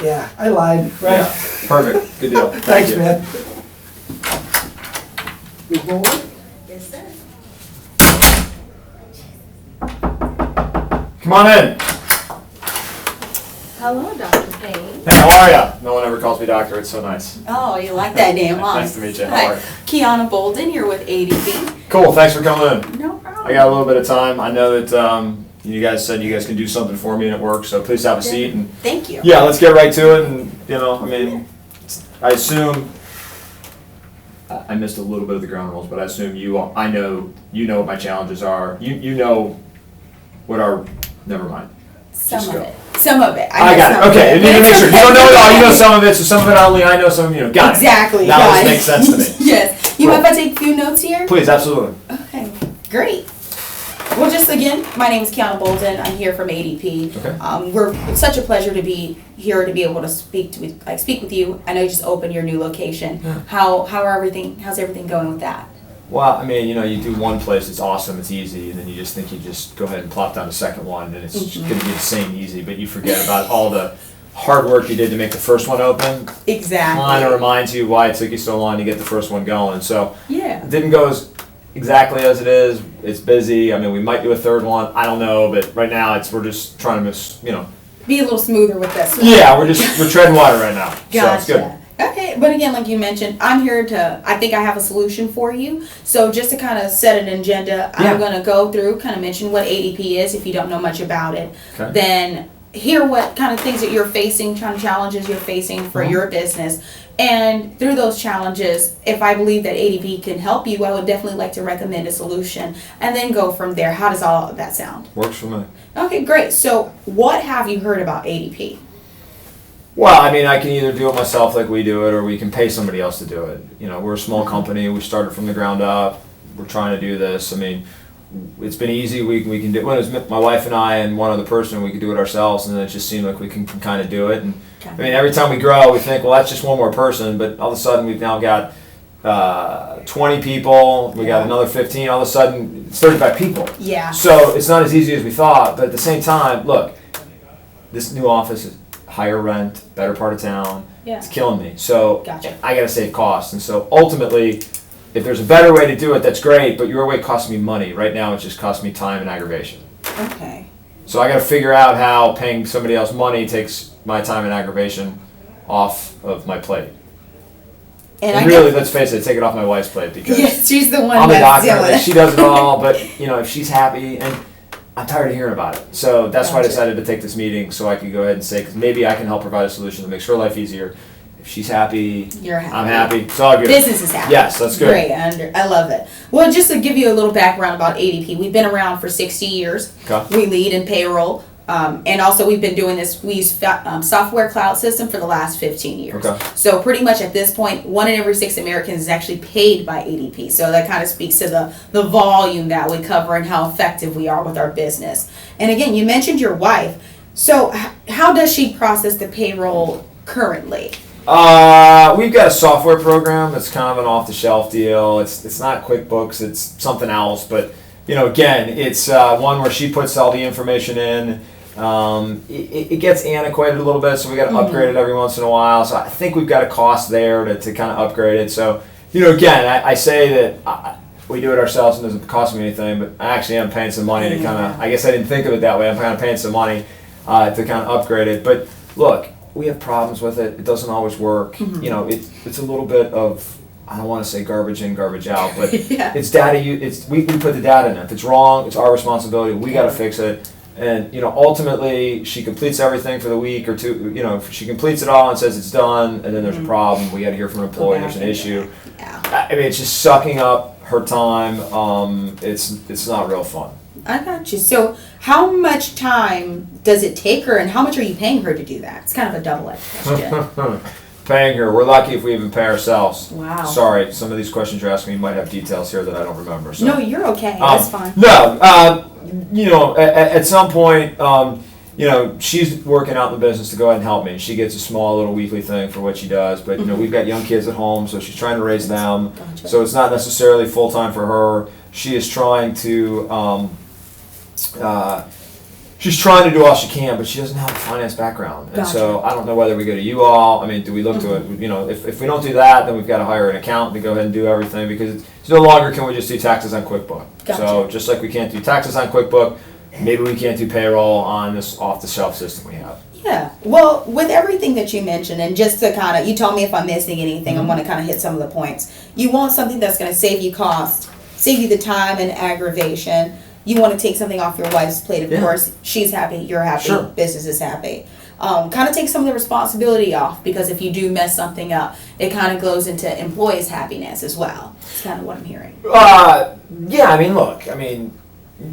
Yeah, I lied, right? Yeah, perfect, good deal. Thanks, Thank you. man. Move forward. Yes, sir. Come on in. Hello, Dr. Payne. Hey, how are ya? No one ever calls me doctor, it's so nice. Oh, you like that name, huh? Nice to meet you. How Hi, are you? Kiana Bolden here with ADP. Cool, thanks for coming in. No problem. I got a little bit of time. I know that you guys said you guys can do something for me and it works, so please have a seat. And Thank you. yeah, let's get right to it. And I mean, I assume I missed a little bit of the ground rules, but I assume you know what my challenges are. You know what our. Never mind. Some Just of go. it. Some of it. I got it. Okay, I need to make sure. You don't know it all. You know some of it, so some of it only I know. Some of you got Exactly. it. That makes sense to me. Yes. You mind if I take a few notes here? Please, absolutely. Okay, great. Well, just again, my name is Kiana Bolden. I'm here from ADP. Okay. It's such a pleasure to be here to be able to speak with you. I know you just opened your new location. Yeah. How's everything going with that? Well, I mean, you do one place, it's awesome, it's easy, and then you just think you just go ahead and plop down the second one, and it's just going to be the same easy, but you forget about all the hard work you did to make the first one open. Exactly. Kind of reminds you why it took you so long to get the first one going. So Yeah. it didn't go exactly as it is. It's busy. I mean, we might do a third one. I don't know, but right now we're just trying to Be a little smoother with this one. Yeah, we're treading water right now. So it's good. Gotcha. Okay, but again, like you mentioned, I'm here I think I have a solution for you. So just to kind of set an agenda, Yeah. I'm going to go through, kind of mention what ADP is if you don't know much about it. Okay. Then hear what kind of things that you're facing, kind of challenges you're facing for your business. And through those challenges, if I believe that ADP can help you, I would definitely like to recommend a solution and then go from there. How does all of that sound? Works for me. Okay, great. So what have you heard about ADP? Well, I mean, I can either do it myself like we do it, or we can pay somebody else to do it. We're a small company. We started from the ground up. We're trying to do this. I mean, it's been easy. We can do it. When it was my wife and I and one other person, we could do it ourselves, and then it just seemed like we can kind of do it. And I mean, every time we grow, we think, well, that's just one more person. But all of a sudden, we've now got 20 people. We got another 15. All of a sudden, it's 35 people. Yeah. So it's not as easy as we thought. But at the same time, look, this new office is higher rent, better part of town. Yeah. It's killing me. So Gotcha. I got to save costs. And so ultimately, if there's a better way to do it, that's great. But your way costs me money. Right now, it just costs me time and aggravation. Okay. So I got to figure out how paying somebody else money takes my time and aggravation off of my plate. And really, let's face it, take it off my wife's plate because yes, she's the one I'm the that's doctor. doing Like, it. she does it all, but if she's happy, and I'm tired of hearing about it. So that's why I Gotcha. decided to take this meeting so I could go ahead and say, because maybe I can help provide a solution that makes her life easier. If she's happy, You're happy. I'm happy. It's all good. Business is happy. Yes, that's good. Great, I love it. Well, just to give you a little background about ADP, we've been around for 60 years. Okay. We lead in payroll, and also we've been doing this. We use software cloud system for the last 15 years. Okay. So pretty much at this point, 1 in every 6 Americans is actually paid by ADP. So that kind of speaks to the volume that we cover and how effective we are with our business. And again, you mentioned your wife. So how does she process the payroll currently? We've got a software program that's kind of an off-the-shelf deal. It's not QuickBooks, it's something else. But again, it's one where she puts all the information in. It gets antiquated a little bit, so we got to upgrade it every once in a while. So I think we've got a cost there to kind of upgrade it. So again, I say that we do it ourselves and it doesn't cost me anything, but I actually am paying some money to kind of. I guess I didn't think of it that way. I'm kind of paying some money to kind of upgrade it. But look, we have problems with it. It doesn't always work. It's a little bit of, I don't want to say garbage in, garbage out, but Yeah. it's data. We put the data in. If it's wrong, it's our responsibility. We got to fix it. And ultimately, she completes everything for the week or two. If she completes it all and says it's done, and then there's a problem. We got to hear from an employee. There's an issue. Yeah. I mean, it's just sucking up her time. It's not real fun. I got you. So how much time does it take her, and how much are you paying her to do that? It's kind of a double-edged question. Paying her. We're lucky if we even pay ourselves. Wow. Sorry, some of these questions you're asking me might have details here that I don't remember. So. No, you're okay. That's fine. No, at some point, she's working out in the business to go ahead and help me. She gets a small little weekly thing for what she does, but we've got young kids at home, so she's trying to raise them. Gotcha. So it's not necessarily full time for her. She is trying to she's trying to do all she can, but she doesn't have a finance background. And so I don't know whether we go to you all. I mean, do we look to it? You know, if we don't do that, then we've got to hire an accountant to go ahead and do everything, because it's no longer can we just do taxes on QuickBook. So just like we can't do taxes on QuickBook, maybe we can't do payroll on this off-the-shelf system we have. Yeah. Well, with everything that you mentioned, and just to kind of, you told me if I'm missing anything, I want to kind of hit some of the points. You want something that's going to save you cost, save you the time and aggravation. You want to take something off your wife's plate, of course. She's happy, you're happy, business is happy. Kind of take some of the responsibility off, because if you do mess something up, it kind of goes into employees' happiness as well. That's kind of what I'm hearing. Yeah, I mean, look,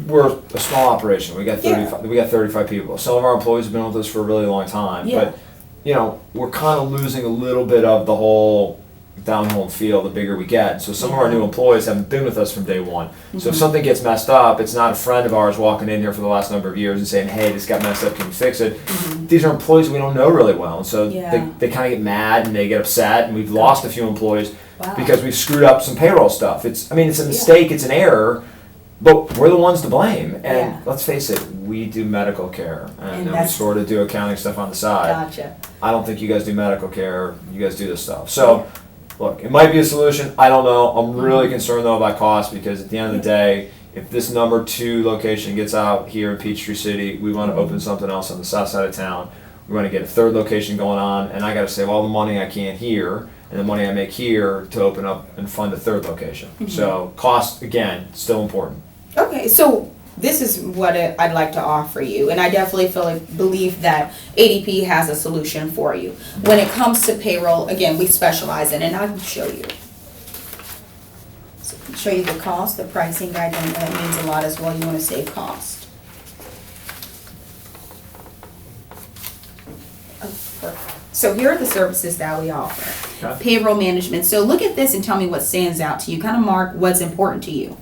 we're a small operation. We got 35 people. Some of our employees have been with us for a really long time, but you know, we're kind of losing a little bit of the whole down home feel the bigger we get. So some of our new employees haven't been with us from day one. So if something gets messed up, it's not a friend of ours walking in here for the last number of years and saying, "Hey, this got messed up, can you fix it?" These are employees we don't know really well, and so they kind of get mad and they get upset, and we've lost a few employees because we've screwed up some payroll stuff. It's a mistake, it's an error. But we're the ones to blame, and let's face it, we do medical care, and we sort of do accounting stuff on the side. Gotcha. I don't think you guys do medical care, you guys do this stuff. So, look, it might be a solution, I don't know. I'm really concerned though about cost, because at the end of the day, if this number 2 location gets out here in Peachtree City, we want to open something else on the south side of town. We want to get a 3rd location going on, and I got to save all the money I can here, and the money I make here to open up and fund a 3rd location. So, cost, again, still important. Okay, so this is what I'd like to offer you, and I definitely believe that ADP has a solution for you. When it comes to payroll, again, we specialize in it, and I can show you. So I can show you the cost, the pricing guide, and that means a lot as well. You want to save cost. Oh, perfect. So here are the services that we offer. Okay. Payroll management. So look at this and tell me what stands out to you. Kind of mark what's important to you.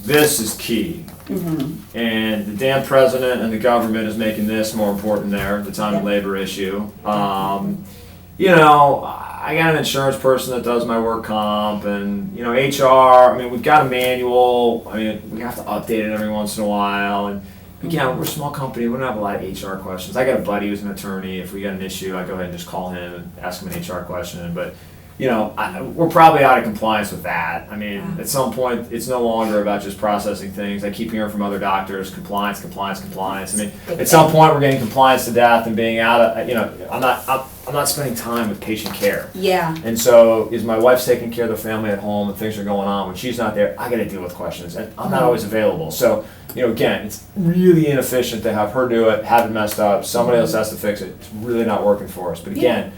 This is key. And the damn president and the government is making this more important there, the time and labor issue. You know, I got an insurance person that does my work comp, and, you know, HR, we've got a manual. We have to update it every once in a while. And again, we're a small company, we don't have a lot of HR questions. I got a buddy who's an attorney. If we got an issue, I go ahead and just call him and ask him an HR question. But you know, we're probably out of compliance with that. At some point, it's no longer about just processing things. I keep hearing from other doctors, compliance. At some point, we're getting compliance to death and being out of, you know, I'm not spending time with patient care. Yeah. And so, is my wife's taking care of the family at home and things are going on? When she's not there, I got to deal with questions, and I'm not always available. So, you know, again, it's really inefficient to have her do it, have it messed up, somebody else has to fix it. It's really not working for us. But again,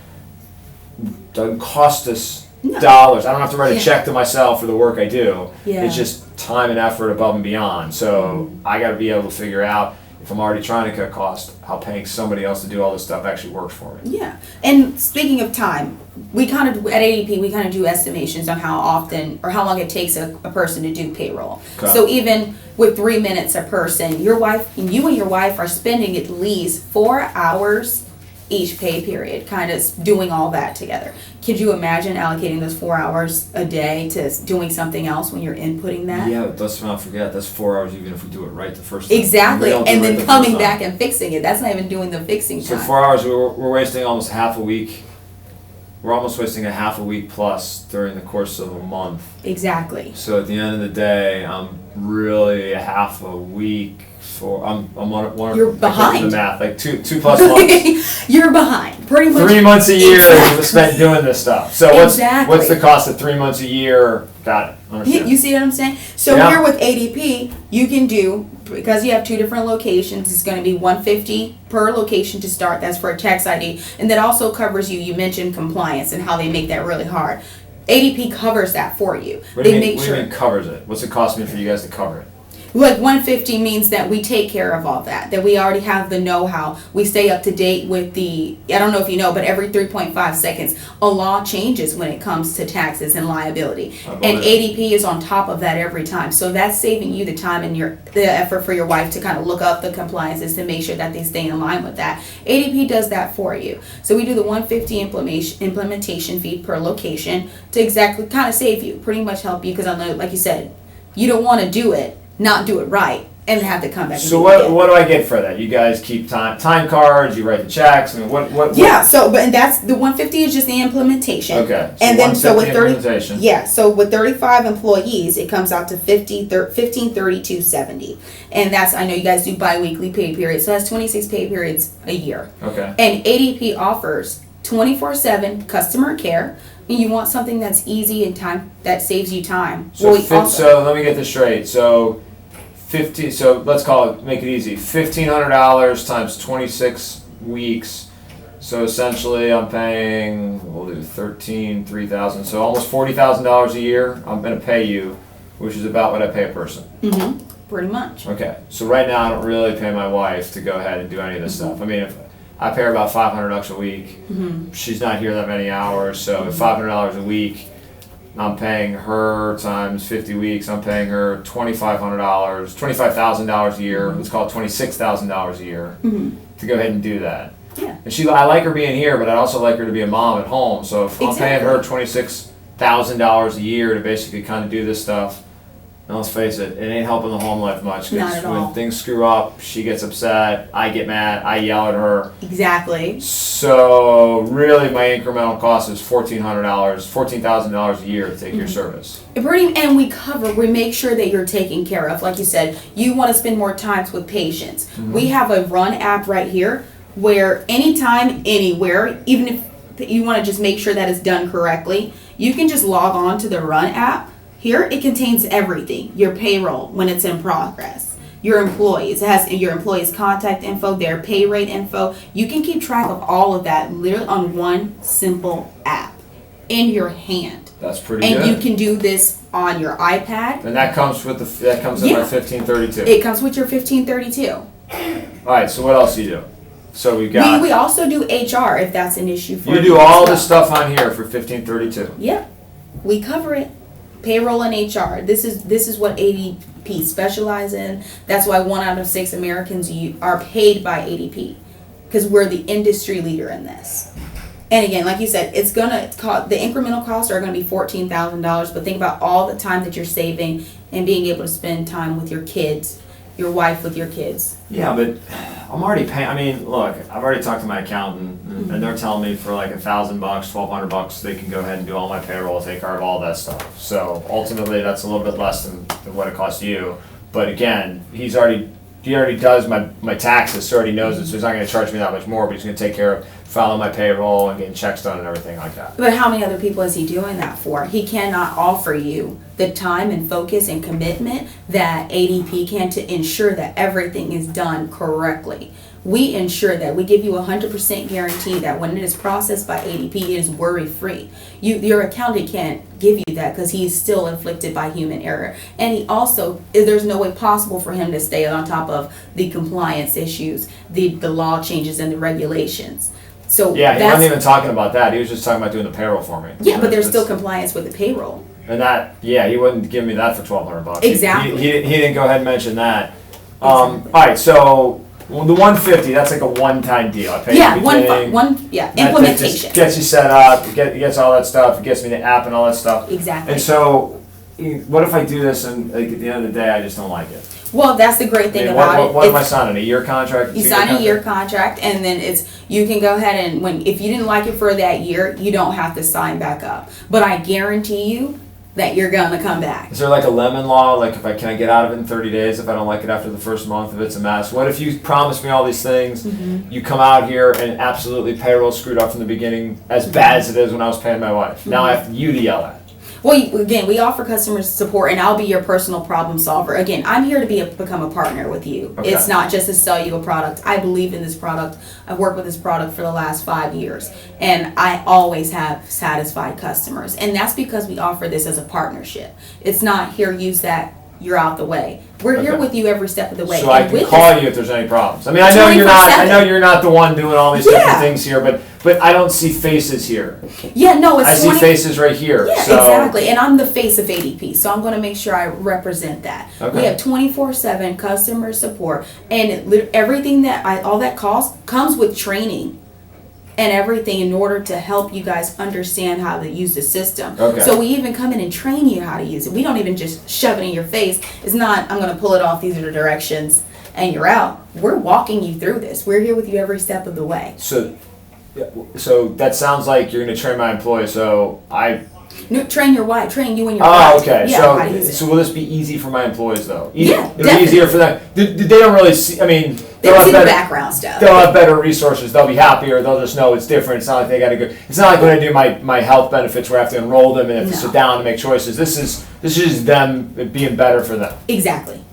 doesn't cost us dollars. I don't have to write a check to myself for the work I do. It's just time and effort above and beyond. So I got to be able to figure out, if I'm already trying to cut costs, how paying somebody else to do all this stuff actually works for me. Yeah. And speaking of time, we kind of, at ADP, we kind of do estimations on how often or how long it takes a person to do payroll. Okay. So even with 3 minutes a person, you and your wife are spending at least 4 hours each pay period, kind of doing all that together. Could you imagine allocating those 4 hours a day to doing something else when you're inputting that? Yeah, but let's not forget, that's 4 hours even if we do it right the first time. Exactly, and then coming back and fixing it. That's not even doing the fixing time. So 4 hours, we're wasting almost half a week. We're almost wasting a half a week plus during the course of a month. Exactly. So at the end of the day, I'm really a half a week. I'm You're behind. The math, like two plus months. You're behind, pretty much. 3 months a year spent doing this stuff. So exactly. what's the cost of 3 months a year? Got it. Understand. You see what I'm saying? So here with ADP, you can do, because you have 2 different locations, it's going to be $150 per location to start. That's for a tax ID, and that also covers you. You mentioned compliance and how they make that really hard. ADP covers that for you. What do you mean covers it? What's it cost me for you guys to cover it? Like 150 means that we take care of all that we already have the know-how. We stay up to date with I don't know if you know, but every 3.5 seconds, a law changes when it comes to taxes and liability. And ADP is on top of that every time. So that's saving you the time and the effort for your wife to kind of look up the compliances to make sure that they stay in line with that. ADP does that for you. So we do the 150 implementation fee per location to exactly kind of save you, pretty much help you, because I know, like you said, You don't want to do it, not do it right, and have to come back. So and do it again. what do I get for that? You guys keep time cards, you write the checks, I mean, what? Yeah, so but and that's the 150 is just the implementation. Okay. And then so with 30 implementation. yeah, so with 35 employees, it comes out to 1532.70. And that's, I know you guys do bi-weekly pay periods, so that's 26 pay periods a year. Okay. And ADP offers 24/7 customer care. And you want something that's easy and time that saves you time. So so let me get this straight. So so let's call it, make it easy. $1,500 times 26 weeks. So essentially I'm paying, we'll do 3,000, so almost $40,000 a year I'm gonna pay you, which is about what I pay a person. Pretty much. Okay, so right now I don't really pay my wife to go ahead and do any of this stuff. I mean, if I pay her about $500 a week, she's not here that many hours, so at $500 a week, I'm paying her times 50 weeks, I'm paying her $2,500, $25,000 a year, let's call it $26,000 a year, to go ahead and do that. Yeah. And I like her being here, but I'd also like her to be a mom at home, so if I'm paying her $26,000 a year to basically kind of do this stuff, and let's face it, it ain't helping the home life much. Not at When all. things screw up, she gets upset, I get mad, I yell at her. Exactly. So really my incremental cost is $14,000 a year to take your service. And we make sure that you're taken care of. Like you said, you want to spend more time with patients. We have a Run app right here where anytime, anywhere, even if you want to just make sure that it's done correctly, you can just log on to the Run app. Here it contains everything. Your payroll when it's in progress. Your employees. It has your employees' contact info, their pay rate info. You can keep track of all of that literally on one simple app in your hand. That's pretty And good. you can do this on your iPad. And that comes with in my 1532. It comes with your 1532. All right, so what else do you do? So we got We also do HR if that's an issue for you. You do all this stuff on here for 1532. Yeah. We cover it. Payroll and HR. This is what ADP specialize in. That's why 1 out of 6 Americans are paid by ADP, because we're the industry leader in this. And again, like you said, it's gonna cost, the incremental costs are gonna be $14,000. But think about all the time that you're saving and being able to spend time with your kids, your wife with your kids. Yeah, but I'm already paying. I mean, look, I've already talked to my accountant, and they're telling me for like $1,000, $1,200, they can go ahead and do all my payroll, take care of all that stuff. So ultimately, that's a little bit less than what it costs you. But again, he already does my taxes, so he already knows it. So he's not going to charge me that much more, but he's going to take care of filing my payroll and getting checks done and everything like that. But how many other people is he doing that for? He cannot offer you the time and focus and commitment that ADP can to ensure that everything is done correctly. We ensure that we give you 100% guarantee that when it is processed by ADP, it is worry-free. Your accountant can't give you that because he's still inflicted by human error. And he also, there's no way possible for him to stay on top of the compliance issues, the law changes and the regulations. So Yeah, he wasn't even talking about that. He was just talking about doing the payroll for me. Yeah, but there's still compliance with the payroll. And that, yeah, he wouldn't give me that for $1,200. Exactly. He didn't go ahead and mention that. All right, so the 150, that's like a one-time deal. I pay Yeah, at the beginning. That implementation. just gets you set up, gets all that stuff, it gets me the app and all that stuff. Exactly. And so, what if I do this and like, at the end of the day, I just don't like it? Well, that's the great thing about it. What am I signing? A year contract? You sign a year contract, and then you can go ahead and if you didn't like it for that year, you don't have to sign back up. But I guarantee you that you're gonna come back. Is there like a lemon law? Like can I get out of it in 30 days if I don't like it after the first month, if it's a mess? What if you promise me all these things, you come out here and absolutely payroll screwed up from the beginning, as bad as it is when I was paying my wife? Now I have you to yell at. Well, again, we offer customer support, and I'll be your personal problem solver. Again, I'm here to become a partner with you. Okay. It's not just to sell you a product. I believe in this product. I've worked with this product for the last 5 years, and I always have satisfied customers. And that's because we offer this as a partnership. It's not here, use that, you're out the way. We're here Okay. with you every step of the way. So I And can with call this- you if there's any problems. I mean, I know you're not. I know you're not the one doing all these different Yeah. things here, but I don't see faces here. Yeah, no, it's I see 20 faces right here. Yeah, so. exactly. And I'm the face of ADP, so I'm going to make sure I represent that. Okay. We have 24/7 customer support, and everything all that costs comes with training. and everything in order to help you guys understand how to use the system. Okay. So we even come in and train you how to use it. We don't even just shove it in your face. It's not, I'm going to pull it off, these are the directions, and you're out. We're walking you through this. We're here with you every step of the way. So that sounds like you're going to train my employees. So No, train your wife, train you and your wife. Oh, okay. Yeah, how to use it. So will this be easy for my employees though? Yeah, It'll be easier for them. They don't really see. I mean, They don't see the background stuff. They'll have better resources. They'll be happier. They'll just know it's different. It's not like they got to go. It's not like when I do my health benefits where I have to enroll them and have to sit down and make choices. This is just them being better for them. Exactly.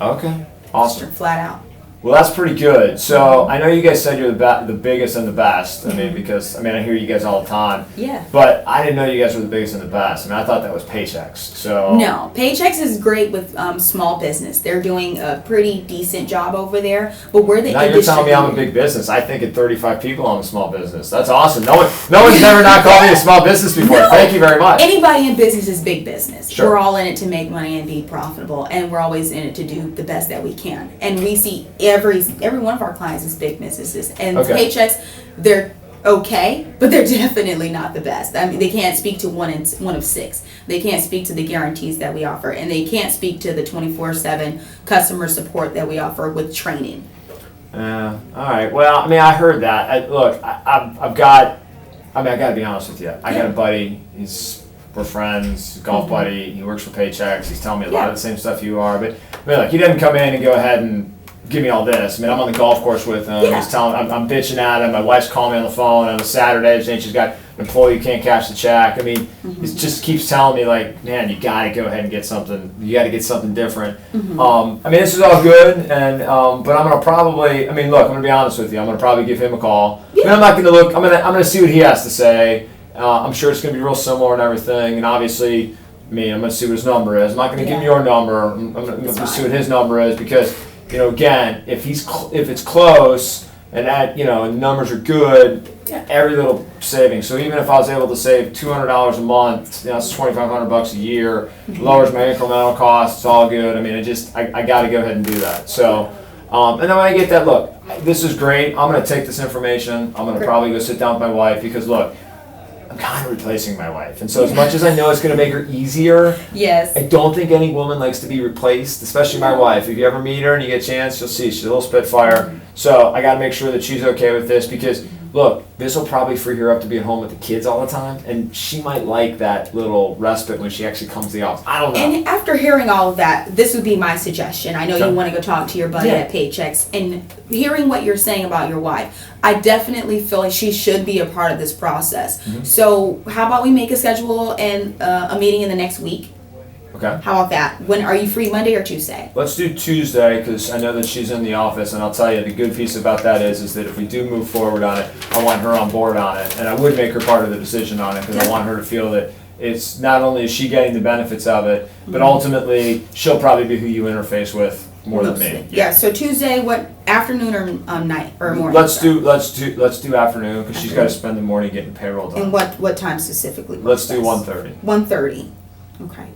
Okay. Awesome. Flat out. Well, that's pretty good. So I know you guys said you're the biggest and the best. I mean, because I hear you guys all the time. Yeah. But I didn't know you guys were the biggest and the best. I mean, I thought that was Paychecks. So No, Paychecks is great with small business. They're doing a pretty decent job over there, but we're the now you're telling me I'm a big business. I think at 35 people I'm a small business. That's awesome. No one's never not called me a small business before. No. Thank you very much. Anybody in business is big business. Sure. We're all in it to make money and be profitable, and we're always in it to do the best that we can. And we see every one of our clients is big businesses, and Okay. Paychecks, they're okay, but they're definitely not the best. I mean, they can't speak to one of six. They can't speak to the guarantees that we offer, and they can't speak to the 24/7 customer support that we offer with training. All right. Well, I heard that. I got to be honest with you. I got a buddy. We're friends, golf buddy. He works for Paychecks. He's telling me a lot of the same stuff you are, but he doesn't come in and go ahead and give me all this. I'm on the golf course with him. Yeah. He's telling, I'm bitching at him. My wife's calling me on the phone on a Saturday saying she's got an employee who can't cash the check. He just keeps telling me like, man, you got to go ahead and get something. You got to get something different. This is all good, and but I'm gonna probably. I'm gonna be honest with you. I'm gonna probably give him a call. I'm not gonna look. I'm gonna see what he has to say. I'm sure it's gonna be real similar and everything, and obviously, I'm gonna see what his number is. I'm not gonna give him your number. I'm gonna see what his number is because. Again, if it's close and and numbers are good, every little saving. So even if I was able to save $200 a month, that's $2,500 a year. Lowers my incremental costs. It's all good. I got to go ahead and do that. So, and then when I get that, look, this is great. I'm gonna take this information. I'm gonna probably go sit down with my wife because look. I'm kind of replacing my wife. And so as much as I know it's going to make her easier, Yes. I don't think any woman likes to be replaced, especially my wife. If you ever meet her and you get a chance, you'll see she's a little spitfire. So I got to make sure that she's okay with this because, look, this will probably free her up to be at home with the kids all the time. And she might like that little respite when she actually comes to the office. I don't know. And after hearing all of that, this would be my suggestion. I know you want to go talk to your buddy at Paychecks, and hearing what you're saying about your wife, I definitely feel like she should be a part of this process. So how about we make a schedule and a meeting in the next week? Okay. How about that? When are you free, Monday or Tuesday? Let's do Tuesday because I know that she's in the office, and I'll tell you the good piece about that is that if we do move forward on it, I want her on board on it, and I would make her part of the decision on it because I want her to feel that it's not only is she getting the benefits of it, but ultimately she'll probably be who you interface with more than me. Yeah. So Tuesday, what afternoon or night or morning? Let's do afternoon because she's got to spend the morning getting payroll done. And what time specifically? Let's do 1:30. 1:30. Okay.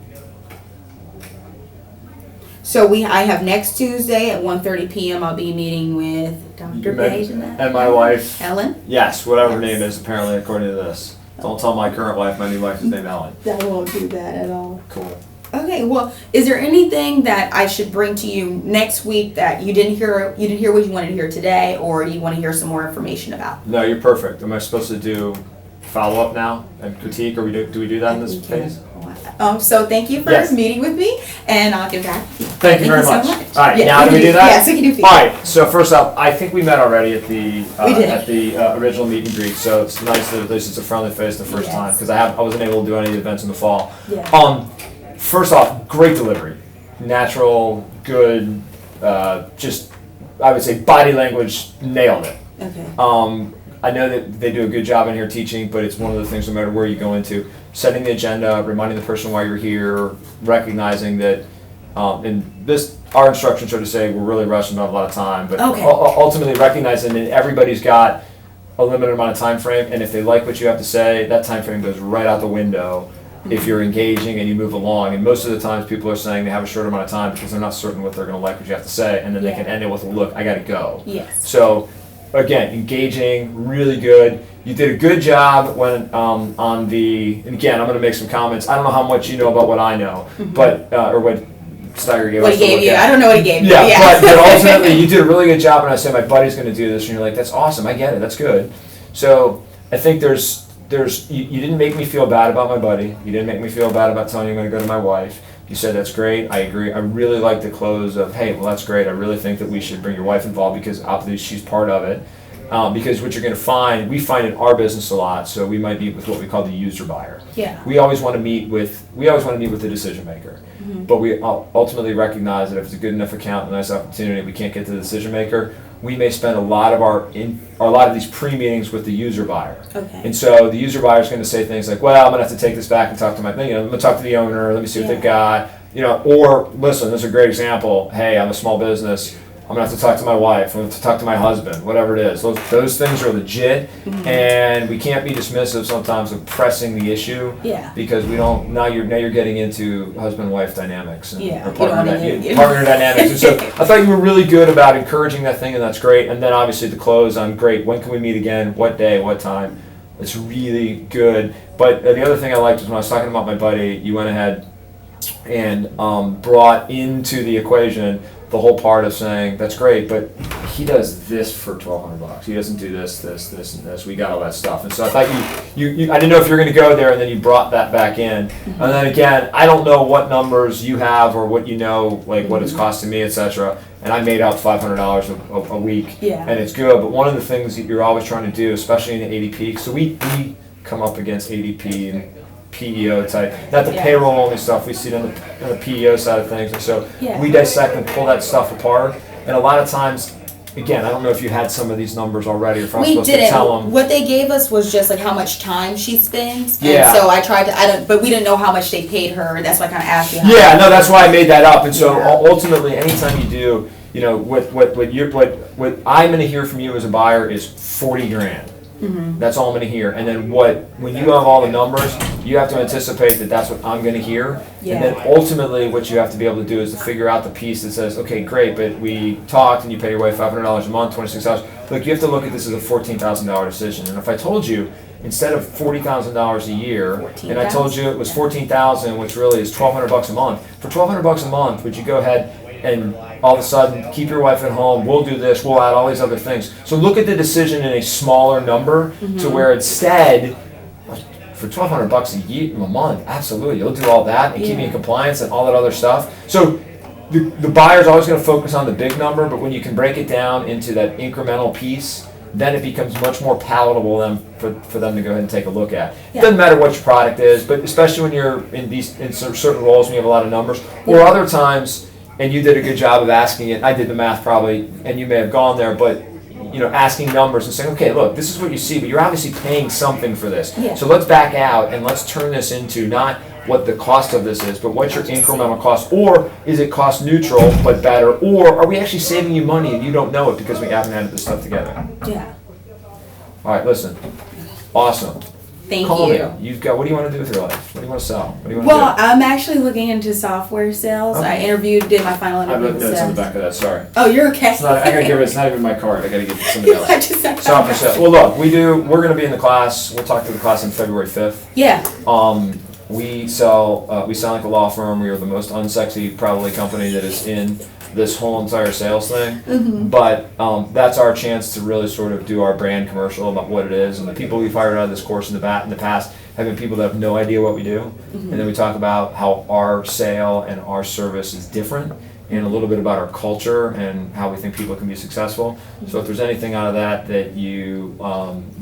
So I have next Tuesday at 1:30 p.m. I'll be meeting with Dr. Page and my wife. Ellen? Yes, whatever her name is apparently according to this. Don't tell my current wife, my new wife is named Ellen. I won't do that at all. Cool. Okay, well, is there anything that I should bring to you next week that you didn't hear what you wanted to hear today, or you want to hear some more information about? No, you're perfect. Am I supposed to do follow-up now and critique, or do we do that in this phase? So thank you for meeting with me, and I'll get back. Thank you very much. So All right, yes, now do we do that? Yes, we can do feedback. All right, so first up, I think we met already at the We did. at the original meet and greet, so it's nice that at least it's a friendly face the first time, because I wasn't able to do any of the events in the fall. Yeah. First off, great delivery. Natural, good, just, I would say body language, nailed it. Okay. I know that they do a good job in here teaching, but it's one of the things no matter where you go into, setting the agenda, reminding the person why you're here, recognizing that, our instructions are to say we're really rushing, don't have a lot of time, but ultimately recognizing that everybody's got a limited amount of time frame, and if they like what you have to say, that time frame goes right out the window if you're engaging and you move along. And most of the times people are saying they have a short amount of time because they're not certain what they're going to like what you have to say, and then they can end it with a look, I got to go. Yes. So again, engaging, really good. You did a good job when on the, and again, I'm going to make some comments. I don't know how much you know about what I know, but, or what Steiger gave us. What he to gave look you, at. I don't know what he gave you. Yeah, but ultimately you did a really good job, and I said my buddy's going to do this, and you're like, that's awesome, I get it, that's good. So I think you didn't make me feel bad about my buddy. You didn't make me feel bad about telling you I'm going to go to my wife. You said that's great, I agree. I really like the close of, hey, well that's great. I really think that we should bring your wife involved because obviously she's part of it. Because what you're going to find, we find in our business a lot. So we might meet with what we call the user buyer. Yeah. We always want to meet with the decision maker. But we ultimately recognize that if it's a good enough account, a nice opportunity, we can't get to the decision maker. We may spend a lot of these pre-meetings with the user buyer. Okay. And so the user buyer is going to say things like, well, I'm going to have to take this back and talk to I'm going to talk to the owner, let me see what they've got, or listen, this is a great example. Hey, I'm a small business. I'm going to have to talk to my wife, I'm going to have to talk to my husband, whatever it is. Those things are legit, and we can't be dismissive sometimes of pressing the issue. Yeah. Because we don't, now you're getting into husband-wife dynamics and Yeah, or you don't partner, wanna get- partner dynamics. And so I thought you were really good about encouraging that thing, and that's great. And then obviously the close on great. When can we meet again? What day? What time? It's really good. But the other thing I liked was when I was talking about my buddy, you went ahead and brought into the equation the whole part of saying that's great, but he does this for $1,200. He doesn't do this, and this. We got all that stuff, and so I thought you I didn't know if you were going to go there, and then you brought that back in, and then again, I don't know what numbers you have or what you know, like what it's costing me, etc. And I made out $500 a week, and it's good. But one of the things that you're always trying to do, especially in the ADP, so we come up against ADP and PEO type, not the payroll only stuff, we see it on the PEO side of things, and so we dissect and pull that stuff apart, and a lot of times, again, I don't know if you had some of these numbers already, or if I'm We supposed to didn't. tell them. What they gave us was just like how much time she spends. Yeah. And so I tried to, but we didn't know how much they paid her. That's why I kind of asked you. Yeah, no, that's why I made that up, and so Yeah. ultimately, anytime you do, what I'm gonna hear from you as a buyer is 40 grand. That's all I'm going to hear. And then when you have all the numbers, you have to anticipate that that's what I'm going to hear. Yeah. And then ultimately what you have to be able to do is to figure out the piece that says, okay, great, but we talked and you pay your wife $500 a month, $26. Look, you have to look at this as a $14,000 decision. And if I told you, instead of $40,000 a year, and I told you it was $14,000, which really is $1,200 a month, for $1,200 a month, would you go ahead and all of a sudden keep your wife at home, we'll do this, we'll add all these other things. So look at the decision in a smaller number to where instead, for $1,200 a year, a month, absolutely, you'll do all that and keep me in compliance and all that other stuff. So the buyer's always going to focus on the big number, but when you can break it down into that incremental piece, then it becomes much more palatable for them to go ahead and take a look at. It doesn't matter what your product is, but especially when you're in certain roles when you have a lot of numbers, or other times, and you did a good job of asking it. I did the math probably, and you may have gone there, but asking numbers and saying, okay, look, this is what you see, but you're obviously paying something for this. Yeah. So let's back out and let's turn this into not what the cost of this is, but what's your incremental cost, or is it cost neutral but better, or are we actually saving you money and you don't know it because we haven't added this stuff together? Yeah. All right, listen, awesome. Thank Call you. me. What do you want to do with your life? What do you want to sell? What do you want Well, to do? I'm actually looking into software sales. Okay. I did my final I interview have with notes on the them. back of that. Sorry. Oh, you're okay. It's not. I gotta give it. It's not even my card. I gotta give it to somebody I else. just Software sales. Well, look, we're gonna be in the class. We'll talk to the class on February 5th. Yeah. We sound like a law firm. We are the most unsexy, probably, company that is in this whole entire sales thing. But that's our chance to really sort of do our brand commercial about what it is. And the people we've hired out of this course in the past have been people that have no idea what we do. And then we talk about how our sale and our service is different, and a little bit about our culture and how we think people can be successful. So if there's anything out of that you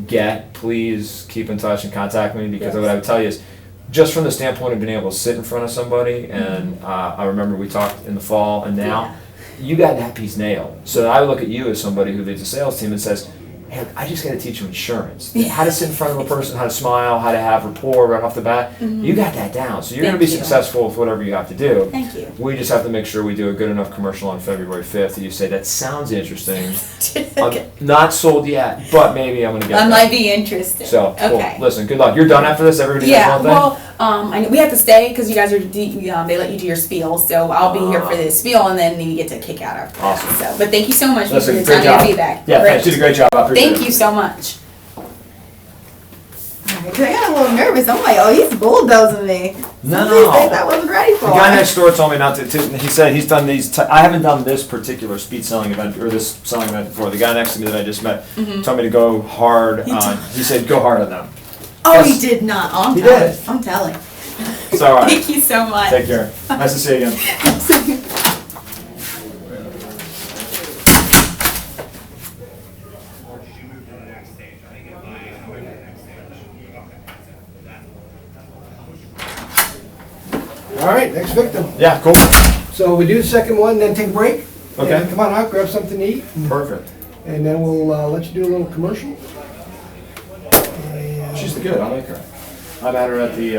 get, please keep in touch and contact me, because what I would tell you is, just from the standpoint of being able to sit in front of somebody, and I remember we talked in the fall, and now you got that piece nailed. So I would look at you as somebody who leads a sales team and says, hey, I just got to teach you insurance. How to sit in front of a person, how to smile, how to have rapport right off the bat. You got that down. So you're going to be successful with whatever you have to do. Thank you. We just have to make sure we do a good enough commercial on February 5th that you say, that sounds interesting. I'm not sold yet, but maybe I'm going to get I there. might be interested. So, cool. Okay. Listen, good luck. You're done after this? Everybody has Yeah, one thing? well, I know we have to stay because you guys are they let you do your spiel, so I'll be here for the spiel, and then you get to kick out after. Awesome. So, but thank you so much for Listen, your great time and job. feedback. Yeah, Great. thanks. You did a great job. I appreciate it. Thank you so much. I got a little nervous. I'm like, oh, he's bulldozing me. No. Some of these things I wasn't ready for. The guy next door told me not to. He said he's done these. I haven't done this particular speed selling event or this selling event before. The guy next to me that I just met told me to go hard on. He said go hard on them. Oh, Yes. he did not. Oh, I'm He telling. did. I'm telling. It's all right. Thank you so much. Take care. Nice to see you again. All right, next victim. Yeah, cool. So we do the second one, then take a break. Okay. And come on out, grab something to eat, Perfect. and then we'll let you do a little commercial. She's good. I like her. I met her at the